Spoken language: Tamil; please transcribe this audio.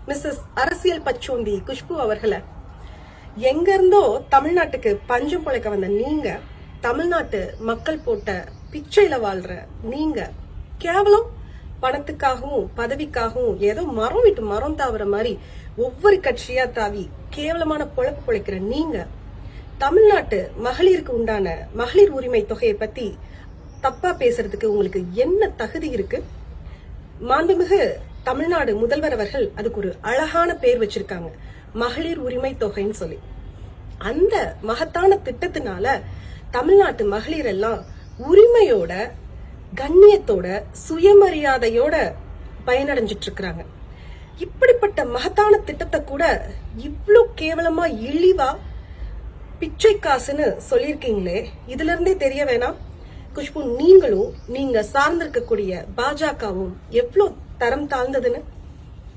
மிஸ்ஸஸ் அரசியல் பச்சோந்தி குஷ்பு அவர்களை எங்க இருந்தோ தமிழ்நாட்டுக்கு பஞ்சம் பொழைக்க வந்த நீங்க, தமிழ்நாட்டு மக்கள் போட்ட பிச்சையில வாழ்ற நீங்க, கேவலம் பணத்துக்காகவும் பதவிக்காகவும் ஏதோ மரம் விட்டு மரம் தாவற மாதிரி ஒவ்வொரு கட்சியா தாவி கேவலமான பொழப்பு பொழைக்கிற நீங்க, தமிழ்நாட்டு மகளிருக்கு உண்டான மகளிர் உரிமை தொகையை பத்தி தப்பா பேசுறதுக்கு உங்களுக்கு என்ன தகுதி இருக்கு? மாண்புமிகு தமிழ்நாடு முதல்வர் அவர்கள் அதுக்கு ஒரு அழகான பேர் வச்சிருக்காங்க, மகளிர் உரிமை தொகைன்னு சொல்லி. அந்த மகத்தான திட்டத்தினால தமிழ்நாட்டு மகளிர் எல்லாம் உரிமையோட, கண்ணியத்தோட, சுயமரியாதையோட பயனடைஞ்சிட்டு இருக்கிறாங்க. இப்படிப்பட்ட மகத்தான திட்டத்தை கூட இவ்ளோ கேவலமா இழிவா பிச்சை காசுன்னு சொல்லிருக்கீங்களே, இதுல இருந்தே தெரிய வேணாம் குஷ்பு நீங்களும் நீங்க சார்ந்திருக்கக்கூடிய பாஜகவும் எவ்வளவு தரம் தாழ்ந்ததுன்னு.